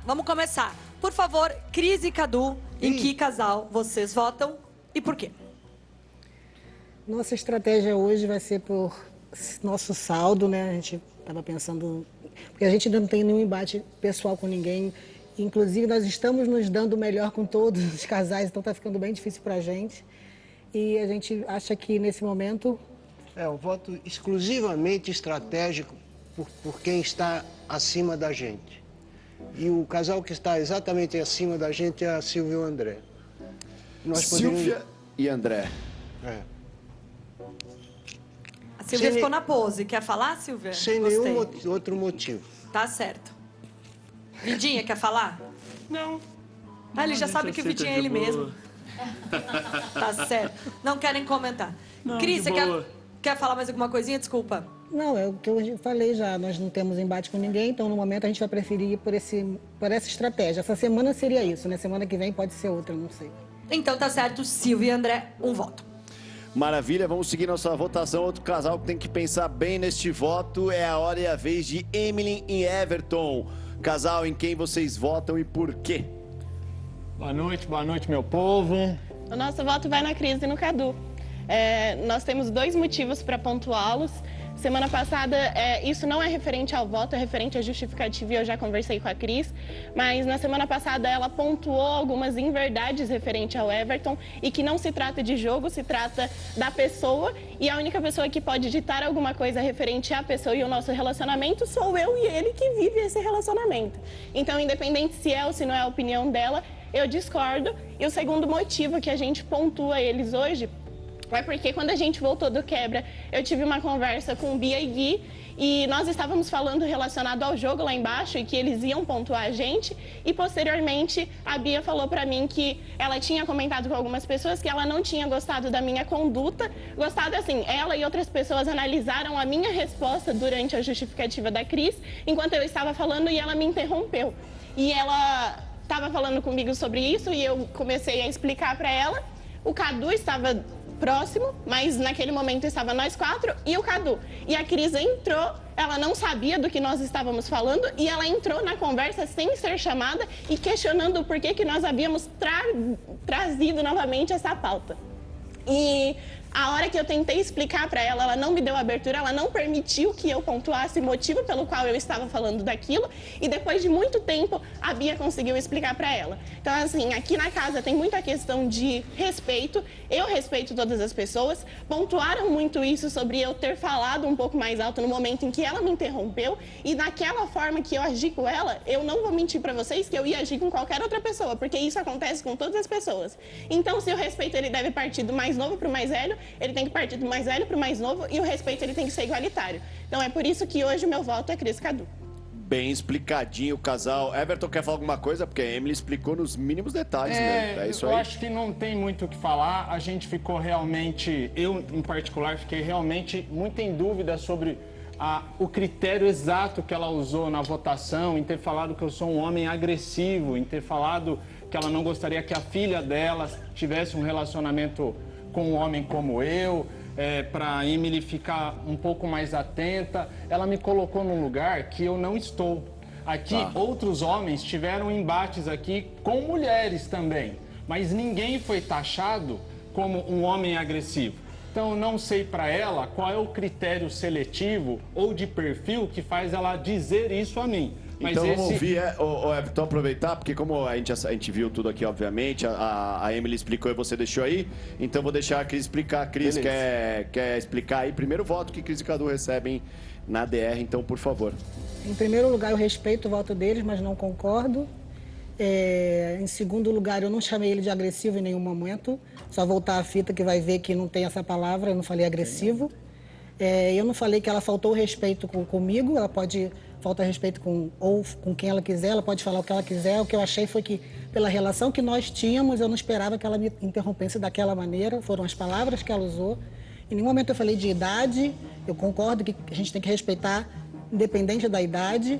Vamos começar. Por favor, Cris e Cadu, em que casal vocês votam e por quê? Nossa estratégia hoje vai ser por nosso saldo, né? A gente estava pensando... Porque a gente ainda não tem nenhum embate pessoal com ninguém. Inclusive, nós estamos nos dando melhor com todos os casais, então está ficando bem difícil para a gente. E a gente acha que, nesse momento... É um voto exclusivamente estratégico por quem está acima da gente. E o casal que está exatamente acima da gente é a Silvia e o André. Silvia e André. É. A Silvia ficou na pose. Quer falar, Silvia? Sem Gostei. nenhum outro motivo. Tá certo. Vidinha, quer falar? Não. Ah, ele já sabe que o Vidinha é ele mesmo. Tá certo. Não querem comentar. Cris, você quer falar mais alguma coisinha? Desculpa. Não, é o que eu falei já, nós não temos embate com ninguém, então no momento a gente vai preferir ir por essa estratégia. Essa semana seria isso, né? Semana que vem pode ser outra, não sei. Então tá certo, Silvia e André, um voto. Maravilha, vamos seguir nossa votação. Outro casal que tem que pensar bem neste voto é a hora e a vez de Emily e Everton. Casal em quem vocês votam e por quê? Boa noite, meu povo. O nosso voto vai na Cris e no Cadu. Nós temos dois motivos para pontuá-los. Semana passada, isso não é referente ao voto, é referente à justificativa e eu já conversei com a Cris, mas na semana passada ela pontuou algumas inverdades referente ao Everton e que não se trata de jogo, se trata da pessoa e a única pessoa que pode ditar alguma coisa referente à pessoa e ao nosso relacionamento sou eu e ele que vive esse relacionamento. Então, independente se é ou se não é a opinião dela, eu discordo. E o segundo motivo que a gente pontua eles hoje é porque quando a gente voltou do quebra, eu tive uma conversa com Bia e Gui e nós estávamos falando relacionado ao jogo lá embaixo e que eles iam pontuar a gente e posteriormente a Bia falou pra mim que ela tinha comentado com algumas pessoas que ela não tinha gostado da minha conduta, gostado assim, ela e outras pessoas analisaram a minha resposta durante a justificativa da Cris, enquanto eu estava falando e ela me interrompeu. E ela estava falando comigo sobre isso e eu comecei a explicar pra ela, o Cadu estava próximo, mas naquele momento estava nós quatro e o Cadu. E a Cris entrou, ela não sabia do que nós estávamos falando e ela entrou na conversa sem ser chamada e questionando o porquê que nós havíamos trazido novamente essa pauta. E a hora que eu tentei explicar para ela, ela não me deu abertura, ela não permitiu que eu pontuasse o motivo pelo qual eu estava falando daquilo. E depois de muito tempo, a Bia conseguiu explicar para ela. Então, assim, aqui na casa tem muita questão de respeito. Eu respeito todas as pessoas. Pontuaram muito isso sobre eu ter falado um pouco mais alto no momento em que ela me interrompeu. E naquela forma que eu agi com ela, eu não vou mentir para vocês que eu ia agir com qualquer outra pessoa, porque isso acontece com todas as pessoas. Então, se o respeito ele deve partir do mais novo para o mais velho, ele tem que partir do mais velho para o mais novo e o respeito ele tem que ser igualitário. Então é por isso que hoje o meu voto é Cris e Cadu. Bem explicadinho o casal. Everton quer falar alguma coisa? Porque a Emily explicou nos mínimos detalhes mesmo. É isso aí. Eu acho que não tem muito o que falar. A gente ficou realmente, eu em particular, fiquei realmente muito em dúvida sobre o critério exato que ela usou na votação, em ter falado que eu sou um homem agressivo, em ter falado que ela não gostaria que a filha dela tivesse um relacionamento com um homem como eu, para Emily ficar um pouco mais atenta. Ela me colocou num lugar que eu não estou. Aqui, outros homens tiveram embates aqui com mulheres também, mas ninguém foi taxado como um homem agressivo. Então, eu não sei para ela qual é o critério seletivo ou de perfil que faz ela dizer isso a mim. Mas então vamos ouvir, Everton, aproveitar, porque como a gente viu tudo aqui, obviamente, a Emily explicou e você deixou aí, então vou deixar a Cris explicar. A Cris quer explicar aí, primeiro voto que Cris e Cadu recebem na DR, então, por favor. Em primeiro lugar, eu respeito o voto deles, mas não concordo. Em segundo lugar, eu não chamei ele de agressivo em nenhum momento, só voltar a fita que vai ver que não tem essa palavra, eu não falei agressivo. Eu não falei que ela faltou respeito comigo, ela pode faltar respeito com quem ela quiser, ela pode falar o que ela quiser. O que eu achei foi que, pela relação que nós tínhamos, eu não esperava que ela me interrompesse daquela maneira, foram as palavras que ela usou. Em nenhum momento eu falei de idade, eu concordo que a gente tem que respeitar, independente da idade.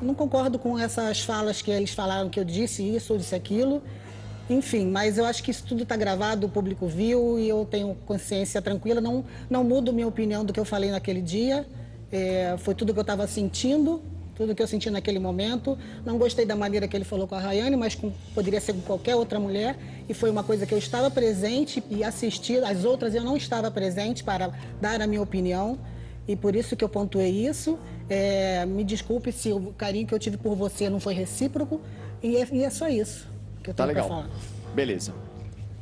Não concordo com essas falas que eles falaram, que eu disse isso ou disse aquilo. Enfim, mas eu acho que isso tudo está gravado, o público viu e eu tenho consciência tranquila, não mudo minha opinião do que eu falei naquele dia. Foi tudo que eu estava sentindo, Tudo que eu senti naquele momento. Não gostei da maneira que ele falou com a Rayane, mas poderia ser com qualquer outra mulher. E foi uma coisa que eu estava presente e assisti. As outras eu não estava presente para dar a minha opinião. E por isso que eu pontuei isso. Me desculpe se o carinho que eu tive por você não foi recíproco. E é só isso que eu tenho para falar. Beleza.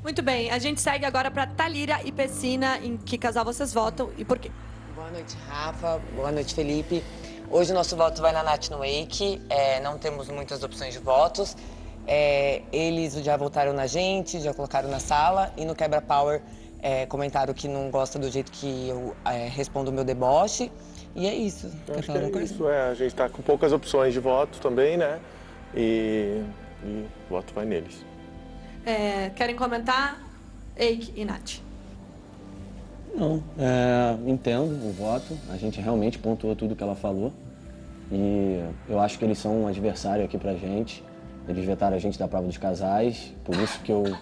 Muito bem, a gente segue agora para Thalíria e Pessina. Em que casal vocês votam e por quê? Boa noite, Rafa. Boa noite, Felipe. Hoje o nosso voto vai na Nath no Wake. Não temos muitas opções de votos. Eles já votaram na gente, já colocaram na sala. E no Quebra Power comentaram que não gosta do jeito que eu respondo o meu deboche. E é isso. Quer falar alguma coisa? Isso, a gente está com poucas opções de voto também, né? E o voto vai neles. Querem comentar? Eike e Nath. Não, entendo o voto. A gente realmente pontuou tudo que ela falou. E eu acho que eles são um adversário aqui pra gente. Eles vetaram a gente da prova dos casais. Por isso que eu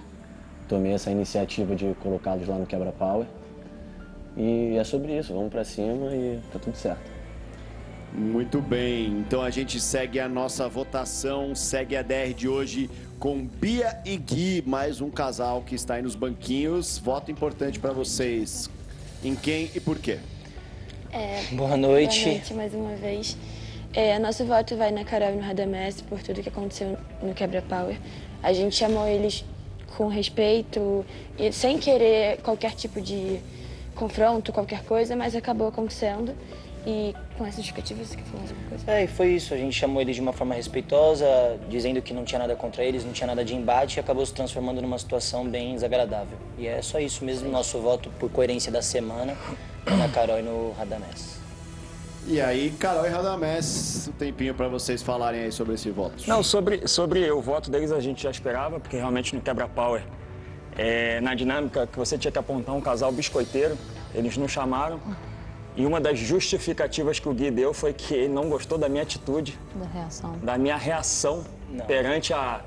tomei essa iniciativa de colocá-los lá no Quebra Power. E é sobre isso, vamos pra cima e tá tudo certo. Muito bem, então a gente segue a nossa votação, segue a DR de hoje com Bia e Gui, mais um casal que está aí nos banquinhos. Voto importante para vocês. Em quem e por quê? Boa noite. Boa noite mais uma vez. Nosso voto vai na Carol e no Radamés por tudo que aconteceu no Quebra Power. A gente chamou eles com respeito e sem querer qualquer tipo de confronto, qualquer coisa, mas acabou acontecendo. E com essa justificativa, você quer falar alguma coisa? E foi isso. A gente chamou eles de uma forma respeitosa, dizendo que não tinha nada contra eles, não tinha nada de embate, e acabou se transformando numa situação bem desagradável. E é só isso mesmo, nosso voto por coerência da semana, na Carol e no Radamés. E aí, Carol e Radamés, um tempinho para vocês falarem aí sobre esse voto. Não, sobre o voto deles a gente já esperava, porque realmente no Quebra Power, na dinâmica que você tinha que apontar um casal biscoiteiro, eles não chamaram. E uma das justificativas que o Gui deu foi que ele não gostou da minha atitude. Da minha reação perante a...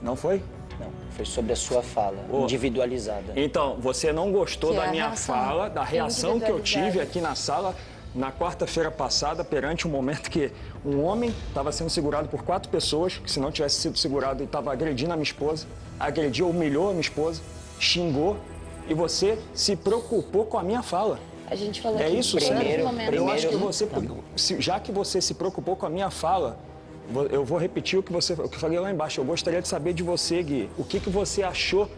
Não foi? Não, foi sobre a sua fala, individualizada. Então, você não gostou da minha fala, da reação que eu tive aqui na sala na quarta-feira passada, perante um momento que um homem estava sendo segurado por 4 pessoas, que se não tivesse sido segurado, ele estava agredindo a minha esposa, agrediu, humilhou a minha esposa, xingou, e você se preocupou com a minha fala. A gente falou que isso, sério? Eu acho que você, já que você se preocupou com a minha fala, eu vou repetir o que eu falei lá embaixo. Eu gostaria de saber de você, Gui, o que você achou,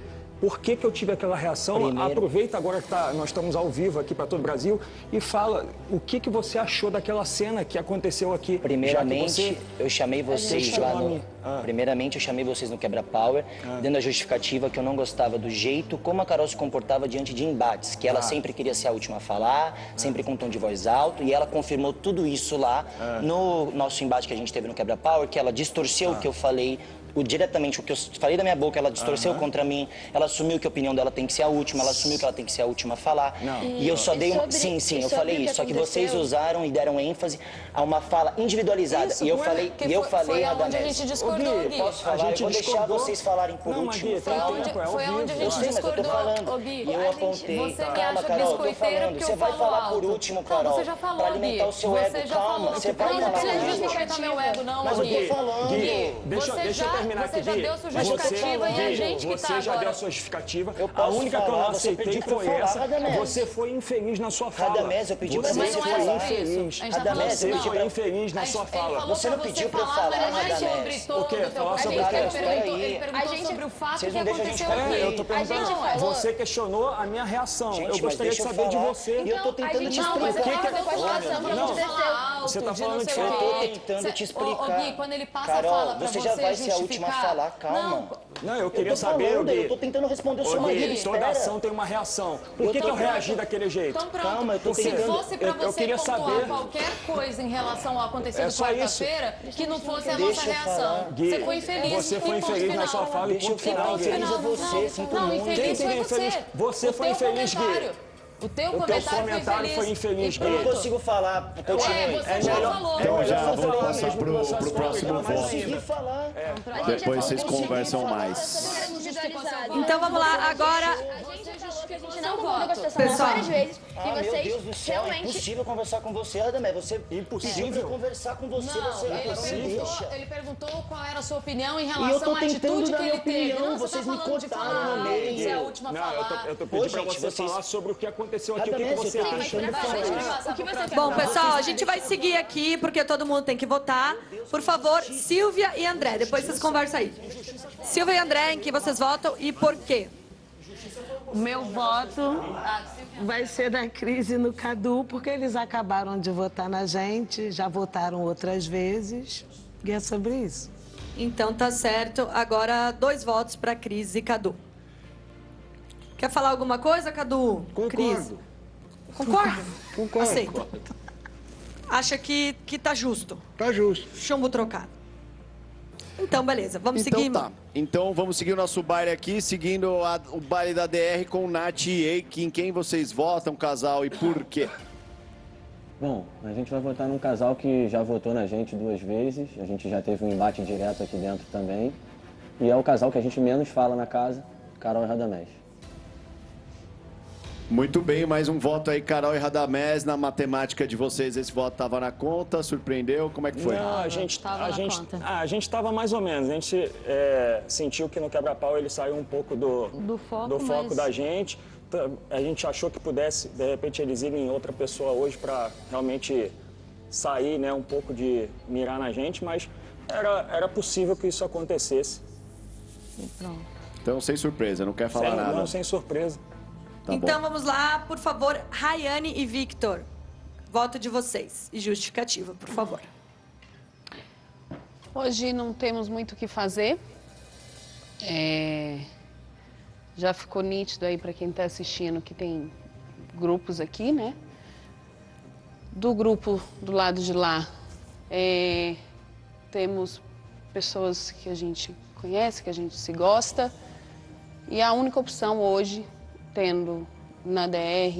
por que eu tive aquela reação. Aproveita agora que nós estamos ao vivo aqui para todo o Brasil e fala o que você achou daquela cena que aconteceu aqui. Primeiramente, eu chamei vocês lá no... Primeiramente, eu chamei vocês no Quebra Power, dando a justificativa que eu não gostava do jeito como a Carol se comportava diante de embates, que ela sempre queria ser a última a falar, sempre com um tom de voz alto, e ela confirmou tudo isso lá no nosso embate que a gente teve no Quebra Power, que ela distorceu o que eu falei, diretamente o que eu falei da minha boca, ela distorceu contra mim, ela assumiu que a opinião dela tem que ser a última, ela assumiu que ela tem que ser a última a falar. E eu só dei uma... Sim, eu falei isso, só que vocês usaram e deram ênfase a uma fala individualizada. E eu falei, onde a gente discordou, Gui. Posso falar? Eu vou deixar vocês falarem por último. Foi onde a gente discordou, Gui. E eu apontei. Calma, Carol, eu tô falando. Você vai falar por último, Carol. Você já falou, pra alimentar o seu ego. Calma, você vai falar por último. Não precisa justificar meu ego, não, mas eu tô falando. Gui, deixa eu terminar aqui, Gui. Você já deu sua justificativa e a gente que tá Você já deu a sua justificativa. A única que eu não aceitei foi essa. Você foi infeliz na sua fala. Radamés, eu pedi pra você falar. Radamés, eu foi infeliz na sua fala. Você não pediu pra eu falar, Radamés. O quê? Falar sobre o quê? Ele perguntou sobre o fato que aconteceu aqui. Eu tô perguntando. Você questionou a minha reação. Eu gostaria de saber de você. E eu tô tentando te explicar. Você tá falando de... Eu tô tentando te explicar. Gui, quando ele passa a fala pra você já vai ser a última a falar, calma. Não, eu queria saber, Gui. Eu tô tentando responder o seu marido, espera. Toda ação tem uma reação. Por que eu reagi daquele jeito? Então pronto. Calma, eu tô tentando. Se fosse pra você pontuar qualquer coisa em relação ao acontecido quarta-feira, que não fosse a nossa reação. Gui, você foi infeliz. Você foi infeliz na sua fala e ponto final, Gui. Não, infeliz foi você. Você foi infeliz, Gui. O teu comentário foi infeliz, Gui. Eu não consigo falar, continue. Você já falou. Então já vamos passar pro próximo voto. Depois vocês conversam mais. Então vamos lá, agora... que a gente não concordou com a situação várias vezes. E Meu vocês Deus do céu, realmente... é impossível conversar com você, Radamés. Impossível conversar com você. Ele perguntou qual era a sua opinião em E eu relação tô à tentando atitude dar que minha ele teve. opinião, Não, vocês me falando de cortaram falar, no meio. Você é a última a falar. Eu tô pedindo pra você falar sobre o que aconteceu aqui, o que você acha. Bom, pessoal, a gente vai seguir aqui, porque todo mundo tem que votar. Por favor, Silvia e André, depois vocês conversam aí. Silvia e André, em que vocês votam e por quê? O meu voto vai ser da Cris e no Cadu, porque eles acabaram de votar na gente, já votaram outras vezes, e é sobre isso. Então tá certo. Agora 2 votos para Cris e Cadu. Quer falar alguma coisa, Cadu? Concordo. Cris? Concorda? Concordo. Aceita. Acha que tá justo? Tá justo. Chumbo trocado. Então, beleza. Vamos seguir. Tá. Então, vamos seguir o nosso baile aqui, seguindo o baile da DR com Nath e Eike. Em quem vocês votam, casal, e por quê? Bom, a gente vai votar num casal que já votou na gente 2 vezes. A gente já teve um embate direto aqui dentro também. E é o casal que a gente menos fala na casa, Carol e Radamés. Muito bem, mais um voto aí, Carol e Radamés. Na matemática de vocês, esse voto estava na conta? Surpreendeu? Como é que foi? Não, a gente estava mais ou menos. A gente sentiu que no quebra-pau ele saiu um pouco do foco da gente. A gente achou que pudesse, de repente, eles irem em outra pessoa hoje para realmente sair, né, um pouco de mirar na gente, mas era possível que isso acontecesse. Pronto. Então, sem surpresa, não quer falar nada. Não, sem surpresa. Tá Então bom. vamos lá, por favor, Rayane e Victor. Voto de vocês e justificativa, por favor. Hoje não temos muito o que fazer. Já ficou nítido aí para quem está assistindo que tem grupos aqui, né? Do grupo do lado de lá, temos pessoas que a gente conhece, que a gente se gosta. E a única opção hoje, tendo na DR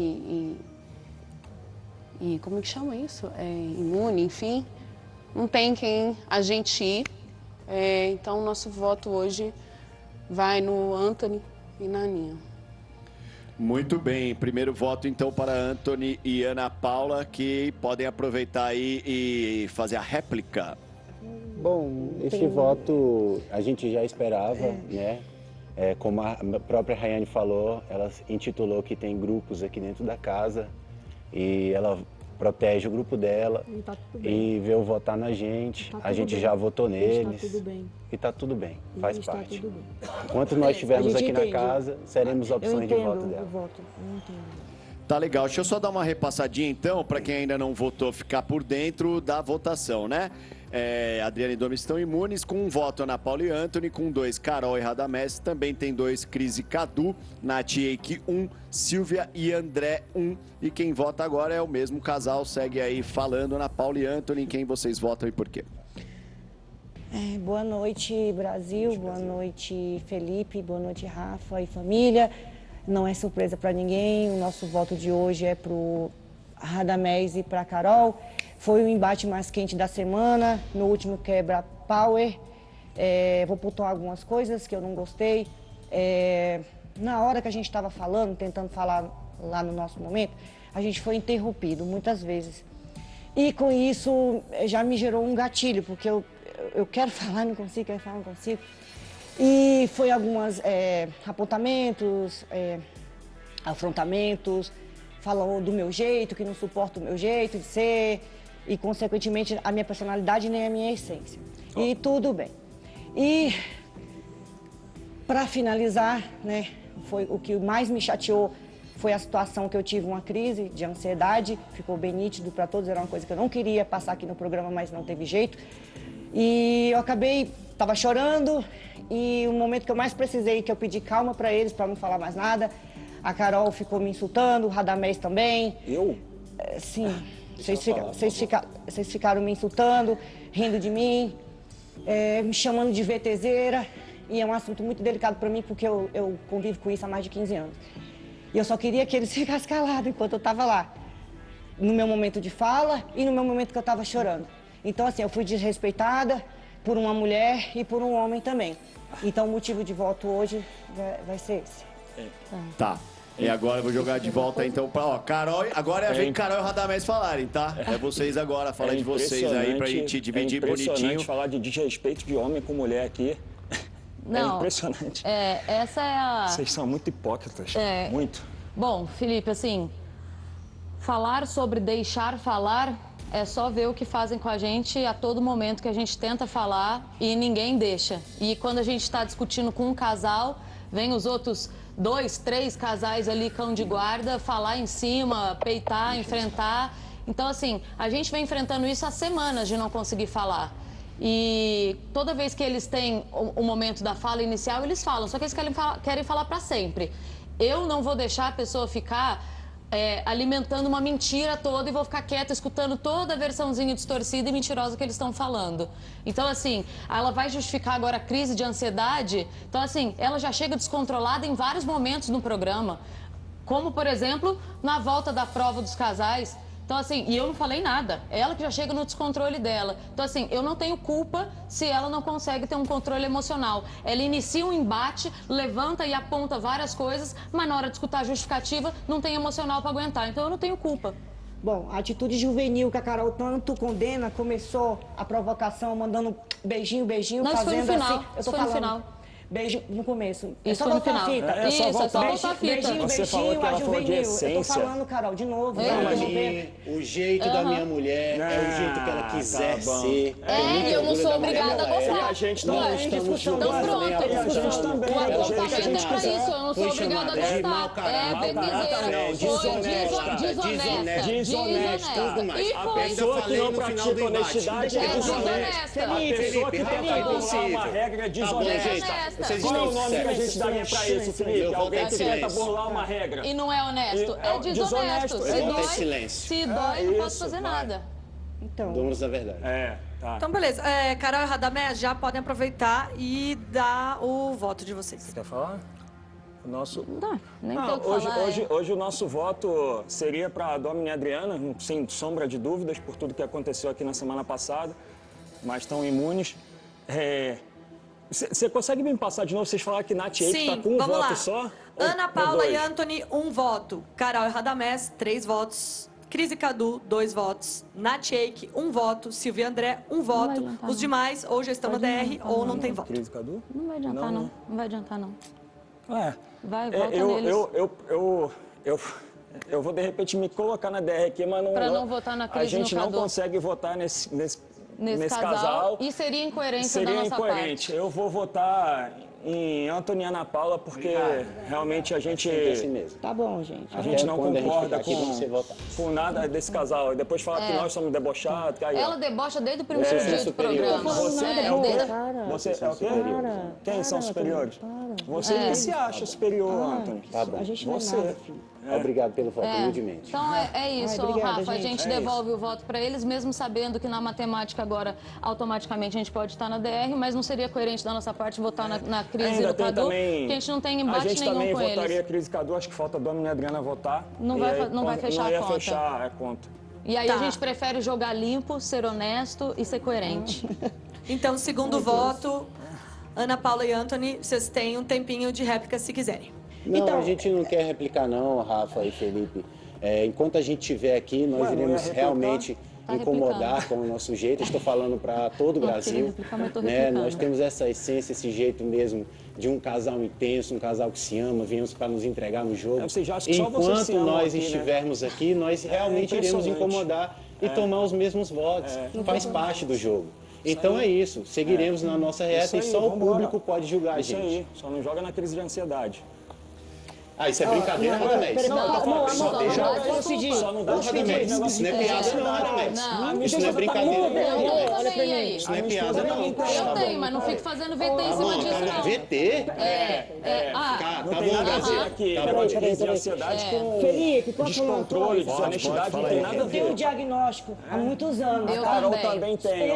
e como é que chama isso? Imune, enfim, não tem quem a gente ir. Então, o nosso voto hoje vai no Anthony e na Aninha. Muito bem, primeiro voto então para Anthony e Ana Paula, que podem aproveitar aí e fazer a réplica. Bom, esse voto a gente já esperava, né? Como a própria Rayane falou, ela intitulou que tem grupos aqui dentro da casa e ela protege o grupo dela e veio votar na gente. A gente já votou neles. E tá tudo bem, faz parte. Enquanto nós estivermos aqui na casa, seremos opções de voto dela. Tá legal, deixa eu só dar uma repassadinha então, para quem ainda não votou, ficar por dentro da votação, né? Adriana e Domi estão imunes, com 1 voto Ana Paula e Anthony, com 2 Carol e Radamés, também tem 2 Cris e Cadu, Nath e Eike 1, Silvia e André 1, e quem vota agora é o mesmo casal, segue aí falando Ana Paula e Anthony, quem vocês votam e por quê? Boa noite, Brasil, boa noite, Felipe, boa noite, Rafa e família. Não é surpresa para ninguém, o nosso voto de hoje é pro Radamés e para Carol. Foi o embate mais quente da semana, no último Quebra Power. Vou pontuar algumas coisas que eu não gostei. Na hora que a gente estava falando, tentando falar lá no nosso momento, a gente foi interrompido muitas vezes. E com isso já me gerou um gatilho, porque eu quero falar, não consigo, quero falar, não consigo. E foi alguns apontamentos, afrontamentos, falou do meu jeito, que não suporta o meu jeito de ser, e consequentemente a minha personalidade nem a minha essência. E tudo bem. E para finalizar, né, foi o que mais me chateou foi a situação que eu tive uma crise de ansiedade, ficou bem nítido para todos, era uma coisa que eu não queria passar aqui no programa, mas não teve jeito. E eu acabei, estava chorando, e o momento que eu mais precisei, que eu pedi calma para eles, para não falar mais nada, a Carol ficou me insultando, o Radamés também. Eu? Sim, vocês ficaram me insultando, rindo de mim, me chamando de VTZera, e é um assunto muito delicado para mim, porque eu convivo com isso há mais de 15 anos. E eu só queria que eles ficassem calados enquanto eu estava lá, no meu momento de fala e no meu momento que eu estava chorando. Então, assim, eu fui desrespeitada por uma mulher e por um homem também. Então, o motivo de voto hoje vai ser esse. Tá. E agora eu vou jogar de volta então pra, ó, Carol, agora é a vez que Carol e Radamés falarem, tá? É vocês agora, fala de vocês aí pra gente dividir bonitinho. Falar de desrespeito de homem com mulher aqui. Não, é impressionante. Essa é a... Vocês são muito hipócritas, muito. Bom, Felipe, assim, falar sobre deixar falar é só ver o que fazem com a gente a todo momento que a gente tenta falar e ninguém deixa. E quando a gente está discutindo com um casal, vem os outros 2, 3 casais ali, cão de guarda, falar em cima, peitar, enfrentar. Então, assim, a gente vem enfrentando isso há semanas de não conseguir falar. E toda vez que eles têm o momento da fala inicial, eles falam. Só que eles querem falar para sempre. Eu não vou deixar a pessoa ficar alimentando uma mentira toda e vou ficar quieta escutando toda a versãozinha distorcida e mentirosa que eles estão falando. Então, assim, ela vai justificar agora a crise de ansiedade. Então, assim, ela já chega descontrolada em vários momentos no programa. Como, por exemplo, na volta da prova dos casais. Então, assim, e eu não falei nada. Ela que já chega no descontrole dela. Então, assim, eu não tenho culpa se ela não consegue ter um controle emocional. Ela inicia um embate, levanta e aponta várias coisas, mas na hora de escutar a justificativa, não tem emocional para aguentar. Então, eu não tenho culpa. Bom, a atitude juvenil que a Carol tanto condena começou a provocação, mandando beijinho, não, fazendo isso foi no final. assim. Eu tô isso foi falando. no final. Beijo no começo. Isso é só foi no voltar final. a fita. É só voltar a fita. Beijinho, Você falou que a ela falou de juvenil. Eu tô essência. falando, Carol, de novo. O jeito da minha mulher é o jeito que ela quiser ser. E eu não sou obrigada a gostar. E a gente não estamos Então pronto. A gente também. O apontamento é pra isso. Eu não sou obrigada a gostar. É bequiseira. Desonesta. E A foi. pessoa que não pratica honestidade é desonesta. A pessoa que tenta burlar uma regra é desonesta. Qual é o nome que a gente daria pra isso, Felipe? Alguém que tenta burlar uma regra. E não é honesto. É desonesto. Se dói, não posso fazer nada. Então. Donos da verdade. Tá. Então, beleza. Carol e Radamés já podem aproveitar e dar o voto de vocês. Você quer falar? O nosso... Não, nem tem o que falar. Hoje o nosso voto seria para a Domini e Adriana, sem sombra de dúvidas, por tudo que aconteceu aqui na semana passada, mas estão imunes. Você consegue me passar de novo? Vocês falaram que Nath Eike está com um voto lá. só? Ana Paula e Anthony, 1 voto. Carol e Radamés, 3 votos. Cris e Cadu, 2 votos. Nath Eike, 1 voto. Silvia e André, 1 voto. Os demais ou já estão na DR ou não tem voto. Cris e Cadu? Não vai adiantar, não. Não vai adiantar, não. Vai, vota neles. Eu vou, de repente, me colocar na DR aqui, mas não... Pra não votar na Cris e no A gente não Cadu. consegue votar nesse casal. E seria incoerência da nossa parte. Eu vou votar em Anthony e Ana Paula, porque realmente a gente... assim mesmo. Tá bom, gente. A gente não concorda com nada desse casal. E depois fala que nós somos debochados. Que aí, ela debocha desde o primeiro dia do programa. Você é o quê? Quem são superiores? Você que se acha superior, Anthony. Tá bom. A gente não é nada, filho. Obrigado pelo voto, humildemente. Então é isso, obrigada, Rafa. A gente devolve isso. o voto para eles, mesmo sabendo que na matemática agora automaticamente a gente pode estar na DR, mas não seria coerente da nossa parte votar na Cris e no Cadu, porque a gente não tem embate nenhum com eles. A gente também votaria Cris e Cadu, acho que falta a Domini e a Adriana votar. Não vai fechar a conta. Não ia fechar a conta. E aí a gente prefere jogar limpo, ser honesto e ser coerente. Então, segundo voto, Ana Paula e Anthony, vocês têm um tempinho de réplica se quiserem. Não, Então, a gente não quer replicar não, Rafa e Felipe. Enquanto a gente estiver aqui, nós iremos realmente incomodar com o nosso jeito. Estou falando para todo o Brasil. Nós temos essa essência, esse jeito mesmo de um casal intenso, um casal que se ama, viemos para nos entregar no jogo. Enquanto nós estivermos aqui, nós realmente iremos incomodar e tomar os mesmos votos. Faz parte do jogo. Então é isso, seguiremos na nossa reta e só o público pode julgar a gente. Isso aí, só não joga na crise de ansiedade. Isso é brincadeira, Radamés. Só não dá Radamés. Isso não é piada não, Radamés. Isso não é brincadeira não. Olha pra mim. Isso não é piada não. Eu tenho, mas não fico fazendo VT em cima disso, não. VT? Tá bom, Brasil. Tá bom, crise de ansiedade com Felipe, descontrole, desonestidade, não tem nada a eu tenho ver. um diagnóstico há muitos anos. Eu Carol também tem.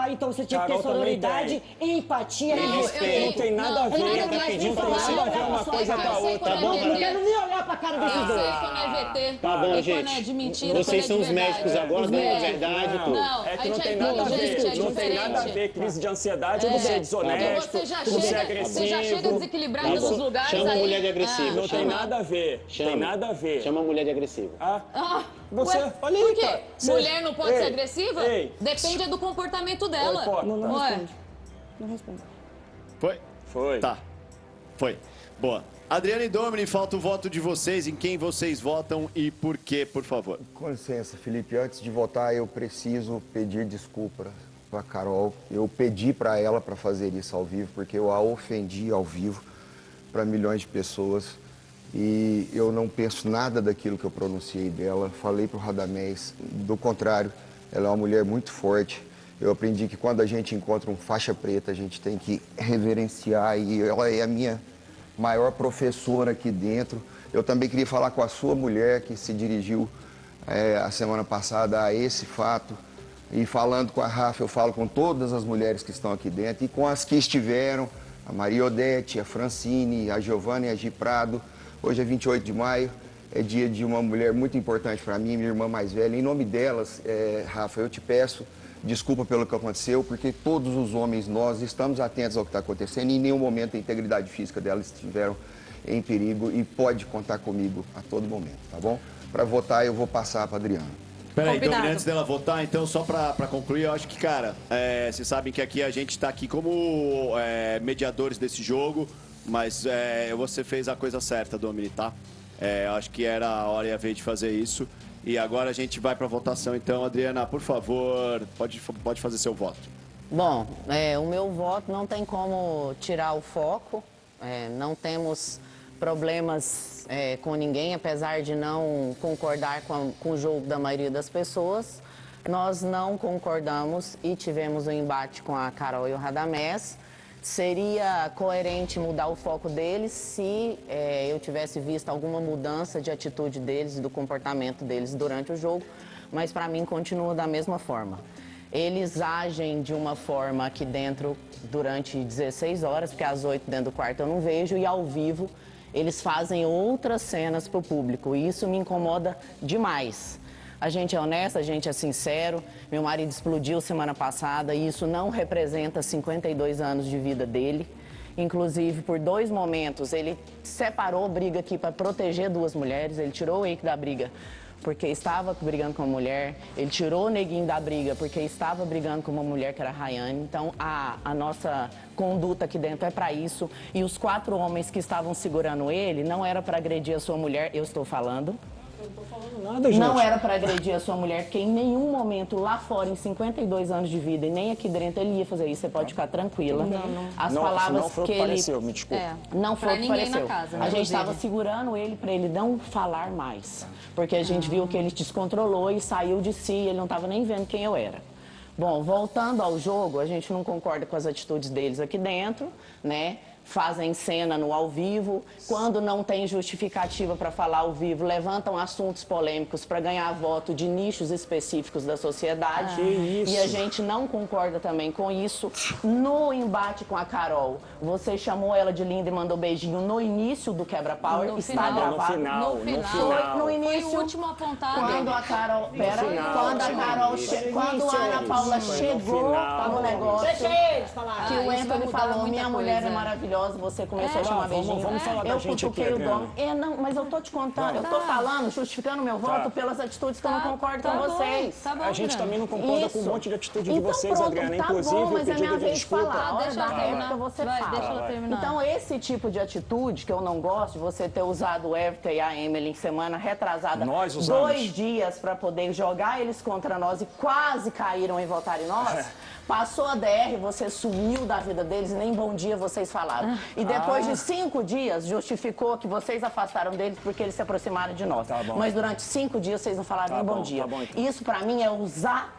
Então você tinha que ter sororidade, empatia e respeito. Não tem nada a ver. Não tem nada a ver uma coisa com a outra. Tá bom, entender. não quero nem olhar pra cara desses Eu dois. sei quando é VT. Tá bom, e gente. quando é de mentira, Vocês quando são é os de médicos verdade. agora, dando a verdade. Não, É a que não gente tem é nada a inteligente, ver, é não tem nada a diferente. ver. Crise de ansiedade, ou você é desonesto, Você já ou você é chega, agressivo. você já chega desequilibrado Tá nos bom. lugares Chama a aí. mulher de agressivo. Não tem Chama. nada a ver. Chama. Tem nada a ver. Chama a mulher de agressivo. Você, Ué, olha aí, por quê? cara. Você- Mulher não pode Ei, ser agressiva? ei. Depende do comportamento dela. Não Ué. responde. Não responde. Foi? Foi. Tá. Foi. Boa. Adriana e Domini, falta o voto de vocês. Em quem vocês votam e por quê, por favor? Com licença, Felipe. Antes de votar, eu preciso pedir desculpa para Carol. Eu pedi para ela para fazer isso ao vivo, porque eu a ofendi ao vivo para milhões de pessoas. E eu não penso nada daquilo que eu pronunciei dela. Falei para o Radamés, do contrário, ela é uma mulher muito forte. Eu aprendi que quando a gente encontra um faixa preta, a gente tem que reverenciar, e ela é a minha maior professora aqui dentro. Eu também queria falar com a sua mulher, que se dirigiu a semana passada a esse fato. E falando com a Rafa, eu falo com todas as mulheres que estão aqui dentro e com as que estiveram, a Maria Odete, a Francine, a Giovana e a Gi Prado. Hoje é 28 de maio, é dia de uma mulher muito importante para mim, minha irmã mais velha. Em nome delas, Rafa, eu te peço desculpa pelo que aconteceu, porque todos os homens, nós estamos atentos ao que está acontecendo e em nenhum momento a integridade física delas estiveram em perigo e pode contar comigo a todo momento, tá bom? Para votar, eu vou passar para a Adriana. Peraí, Domini, antes dela votar, então, só pra concluir, eu acho que, cara, vocês sabem que aqui a gente tá aqui como mediadores desse jogo, mas você fez a coisa certa, Domini, tá? Eu acho que era a hora e a vez de fazer isso. E agora a gente vai pra votação, então, Adriana, por favor, pode fazer seu voto. Bom, o meu voto não tem como tirar o foco, não temos problemas com ninguém, apesar de não concordar com o jogo da maioria das pessoas. Nós não concordamos e tivemos um embate com a Carol e o Radamés. Seria coerente mudar o foco deles se eu tivesse visto alguma mudança de atitude deles e do comportamento deles durante o jogo, mas para mim continua da mesma forma. Eles agem de uma forma aqui dentro durante 16 horas, porque às 8 dentro do quarto eu não vejo, e ao vivo eles fazem outras cenas para o público, e isso me incomoda demais. A gente é honesto, a gente é sincero. Meu marido explodiu semana passada e isso não representa 52 anos de vida dele. Inclusive, por 2 momentos, ele separou briga aqui para proteger 2 mulheres. Ele tirou o Eike da briga porque estava brigando com uma mulher. Ele tirou o Neguinho da briga porque estava brigando com uma mulher que era a Rayane. Então, a nossa conduta aqui dentro é para isso. E os 4 homens que estavam segurando ele não era para agredir a sua mulher, eu estou falando. Nada, gente. Não era para agredir a sua mulher, porque em nenhum momento lá fora, em 52 anos de vida, e nem aqui dentro ele ia fazer isso, você pode ficar tranquila. As palavras não foi o que que ele... pareceu, me desculpe. Não foi o que ninguém pareceu. na casa, A gente estava inclusive. segurando ele para ele não falar mais, porque a gente viu que ele descontrolou e saiu de si, ele não estava nem vendo quem eu era. Bom, voltando ao jogo, a gente não concorda com as atitudes deles aqui dentro, né? Fazem cena no ao vivo, quando não tem justificativa para falar ao vivo, levantam assuntos polêmicos para ganhar voto de nichos específicos da sociedade. E a gente não concorda também com isso. No embate com a Carol, você chamou ela de linda e mandou beijinho no início do Quebra-Pau, está gravado. No final. Foi no início. Foi o último apontado. Quando a Carol... Quando a Ana Paula chegou no negócio, que o Anthony falou, minha mulher é maravilhosa, você começou a chamar beijinho. Vamos falar da Eu gente aqui, cutuquei o Adriana. Dom. Não, mas eu tô te contando, eu tô falando, justificando meu voto pelas atitudes que eu não concordo com vocês. A gente também não concorda com um monte de atitude de vocês, pronto, Adriana. tá Inclusive, bom, o mas é pedido minha de vez de desculpa. falar. A hora Deixa da ela terminar. réplica você Vai, fala. deixa ela terminar. Então, esse tipo de atitude que eu não gosto, de você ter usado o Everton e a Emily em semana retrasada, Nós usamos. 2 dias para poder jogar eles contra nós e quase caíram em votar em nós. Passou a DR, você sumiu da vida deles e nem bom dia vocês falaram. E depois de 5 dias, justificou que vocês afastaram deles porque eles se aproximaram de nós. Tá bom. Mas durante 5 dias vocês não falaram nem bom dia. Tá bom, então. Isso pra mim é usar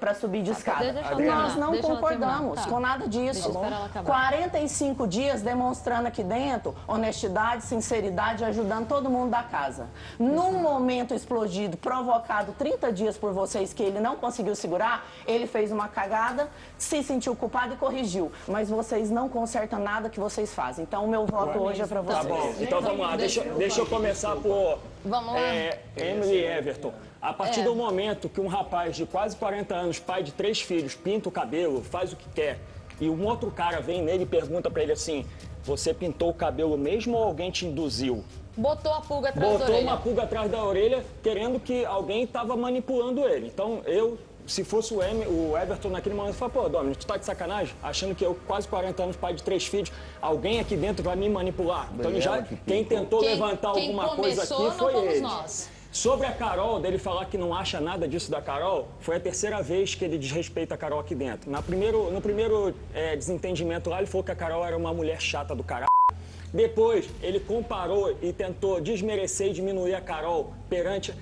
para subir de escada. Deixa ela Nós terminar, não deixa ela concordamos terminar. Tá. com nada disso. Deixa eu esperar ela acabar. 45 dias demonstrando aqui dentro honestidade, sinceridade, ajudando todo mundo da casa. Num momento explodido, provocado 30 dias por vocês, que ele não conseguiu segurar, ele fez uma cagada, se sentiu culpado e corrigiu. Mas vocês não consertam nada que vocês fazem. Então, o meu voto hoje é para vocês. Tá bom, então vamos lá. Deixa eu começar por Vamos lá. Emily e Everton. A partir do momento que um rapaz de quase 40 anos, pai de 3 filhos, pinta o cabelo, faz o que quer, e um outro cara vem nele e pergunta pra ele assim, você pintou o cabelo mesmo ou alguém te induziu? Botou a pulga atrás da orelha. Botou uma pulga atrás da orelha, querendo que alguém tava manipulando ele. Então, se fosse o Everton naquele momento, eu falei, pô, Dominic, tu tá de sacanagem? Achando que eu, quase 40 anos, pai de 3 filhos, alguém aqui dentro vai me manipular. Então, quem tentou levantar alguma coisa aqui foi ele. Nós. Sobre a Carol, dele falar que não acha nada disso da Carol, foi a terceira vez que ele desrespeita a Carol aqui dentro. No primeiro desentendimento lá, ele falou que a Carol era uma mulher chata do caralho. Depois, ele comparou e tentou desmerecer e diminuir a Carol perante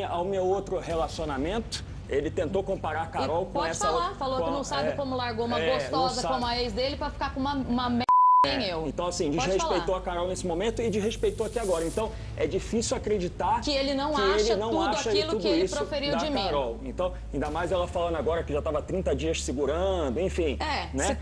ao meu outro relacionamento. Ele tentou comparar a Carol com essa... Pode falar, falou que não sabe como largou uma gostosa como a ex dele pra ficar com uma merda. Então, assim, desrespeitou a Carol nesse momento e desrespeitou aqui agora. Então, é difícil acreditar que ele não acha tudo aquilo que ele proferiu de mim. Carol. Então, ainda mais ela falando agora que já estava 30 dias segurando, enfim. Né?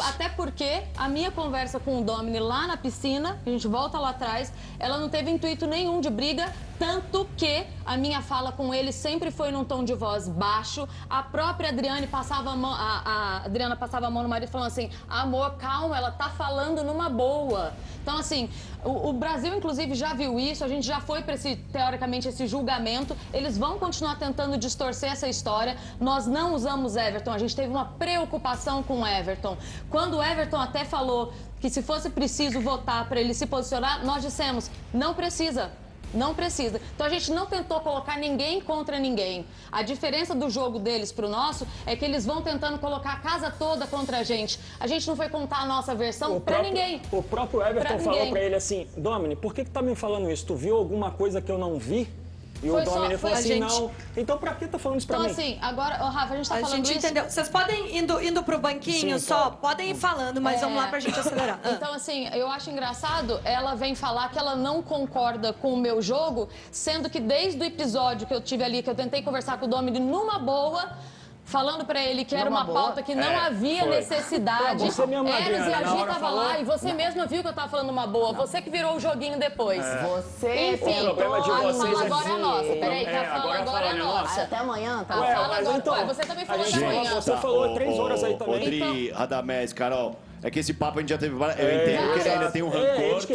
Até porque a minha conversa com o Domini lá na piscina, a gente volta lá atrás, ela não teve intuito nenhum de briga, tanto que a minha fala com ele sempre foi num tom de voz baixo. A própria Adriana passava a mão no marido falando assim, amor, calma, ela tá falando numa boa. Então, assim, o Brasil, inclusive, já viu isso, a gente já foi para teoricamente, esse julgamento. Eles vão continuar tentando distorcer essa história. Nós não usamos Everton, a gente teve uma preocupação com o Everton. Quando o Everton até falou que se fosse preciso votar para ele se posicionar, nós dissemos, não precisa. Não precisa. Então a gente não tentou colocar ninguém contra ninguém. A diferença do jogo deles pro nosso é que eles vão tentando colocar a casa toda contra a gente. A gente não foi contar a nossa versão pra ninguém. O próprio Everton falou pra ele assim, Domini, por que tá me falando isso? Tu viu alguma coisa que eu não vi? E o Domini falou assim, não. Então pra que tá falando isso pra mim? Então assim, agora, Rafa, a gente tá falando isso... A gente entendeu. Vocês podem indo pro banquinho podem ir falando, mas vamos lá pra gente acelerar. Então assim, eu acho engraçado, ela vem falar que ela não concorda com o meu jogo, sendo que desde o episódio que eu tive ali, que eu tentei conversar com o Domini numa boa... Falando pra ele que era uma pauta que não havia necessidade. Você mesmo, Eras e a Gi tava falou... lá e você mesma viu que eu tava falando uma boa. Você que virou o joguinho depois. Você enfim, o problema de vocês agora é nossa. Peraí, que a fala agora é nossa. Até amanhã, tá? Você também falou até amanhã. Você falou 3 horas aí também. Rodrigo, Radamés, Carol, é que esse papo a gente já teve... Eu entendo que ele ainda tem um rancor,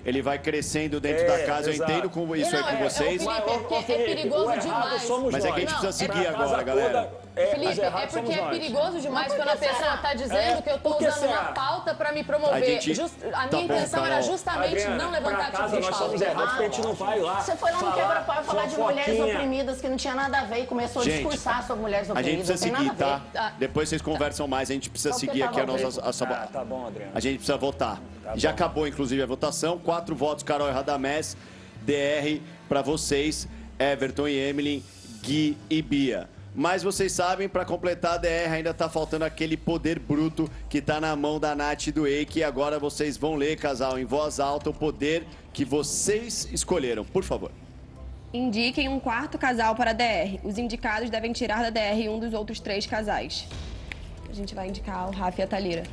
ele vai crescendo dentro da casa. Eu entendo como isso é com vocês. Felipe, é perigoso demais. Mas é que a gente precisa seguir agora, galera. Felipe, é porque é perigoso demais quando a pessoa tá dizendo que eu tô usando uma pauta pra me promover. A minha intenção era justamente não levantar tipo de nós somos errados porque a gente não vai lá. Você foi lá no quebra-pau falar de mulheres oprimidas que não tinha nada a ver e começou a discursar sobre mulheres oprimidas. A gente precisa seguir, tá? Depois vocês conversam mais, a gente precisa seguir aqui a nossa... Tá bom, Adriano. A gente precisa votar. Já acabou, inclusive, a votação. 4 votos, Carol e Radamés. DR pra vocês, Everton e Emily, Gui e Bia. Mas vocês sabem, para completar a DR, ainda tá faltando aquele poder bruto que tá na mão da Nath e do Eike. E agora vocês vão ler, casal, em voz alta, o poder que vocês escolheram. Por favor. Indiquem um quarto casal para a DR. Os indicados devem tirar da DR um dos outros 3 casais. A gente vai indicar o Rafa e a Thalira.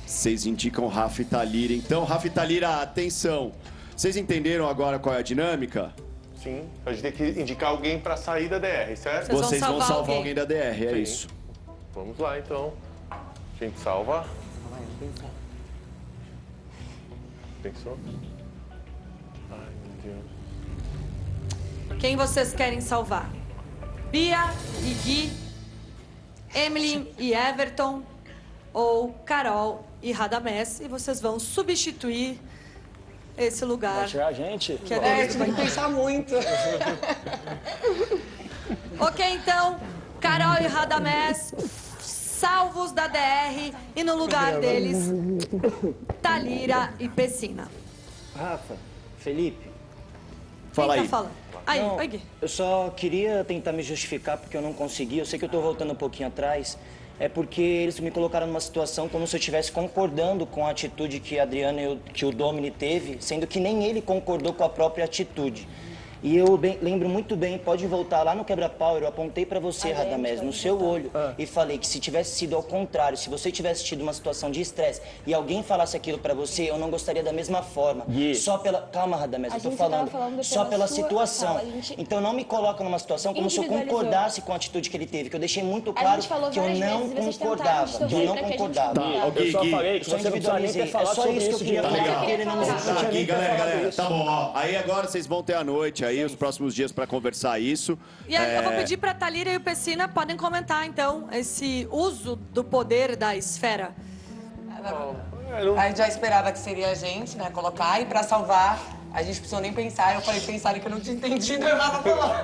Vocês indicam Rafa e Thalira. Então, Rafa e Thalira, atenção. Vocês entenderam agora qual é a dinâmica? Sim, a gente tem que indicar alguém para sair da DR, certo? Vocês vão salvar alguém da DR, é isso. Vamos lá, então. A gente salva. Pensou? Ai, meu Deus. Quem vocês querem salvar? Bia e Gui, Emily e Everton ou Carol e Radamés? E vocês vão substituir esse lugar. Vai tirar a gente? Que é tem que pensar muito. Ok, então, Carol e Radamés, salvos da DR, e no lugar deles, Thalira e Pessina. Rafa, Felipe. Fala Quem aí. tá falando? Aí, Não, oi, Gui. eu só queria tentar me justificar porque eu não consegui. Eu sei que eu tô voltando um pouquinho atrás. É porque eles me colocaram numa situação como se eu estivesse concordando com a atitude que a Adriana e que o Domini teve, sendo que nem ele concordou com a própria atitude. E eu lembro muito bem, pode voltar lá no Quebra-Pau, eu apontei pra você, Radamés, no seu olho, e falei que se tivesse sido ao contrário, se você tivesse tido uma situação de estresse e alguém falasse aquilo pra você, eu não gostaria da mesma forma. Só pela... Calma, Radamés, eu tô falando. Só pela situação. Então não me coloca numa situação como se eu concordasse com a atitude que ele teve, que eu deixei muito claro que eu não concordava. Que eu não concordava. Eu só falei que você não precisa nem ter falado sobre isso. Tá legal. Tá aqui, galera. Tá bom, ó. Aí agora vocês vão ter a noite aí, os próximos dias pra conversar isso. E aí, eu vou pedir pra Thalíria e o Pessina podem comentar, então, esse uso do poder da esfera. A gente já esperava que seria a gente, né, colocar, e pra salvar, a gente precisou nem pensar. Eu falei, pensaram que eu não tinha entendido, eu tava falando.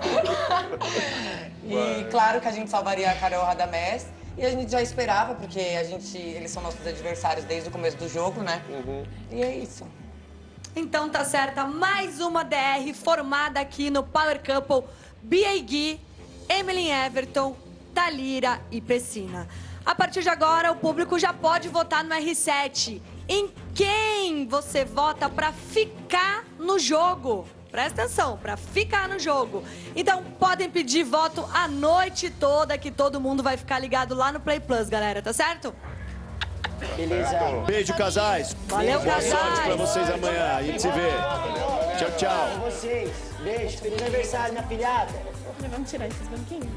E claro que a gente salvaria a Carol Radamés. E a gente já esperava, porque eles são nossos adversários desde o começo do jogo, né? E é isso. Então tá certa, mais uma DR formada aqui no Power Couple, Bia e Gui, Emily Everton, Thalíria e Pessina. A partir de agora, o público já pode votar no R7. Em quem você vota pra ficar no jogo? Presta atenção, pra ficar no jogo. Então podem pedir voto a noite toda, que todo mundo vai ficar ligado lá no Play Plus, galera, tá certo? Beleza. Beijo, casais. Valeu, Boa casais. sorte pra vocês amanhã. A gente se vê. Tchau, tchau. Com vocês. Beijo. Feliz aniversário, minha filhada. Vamos tirar esses banquinhos?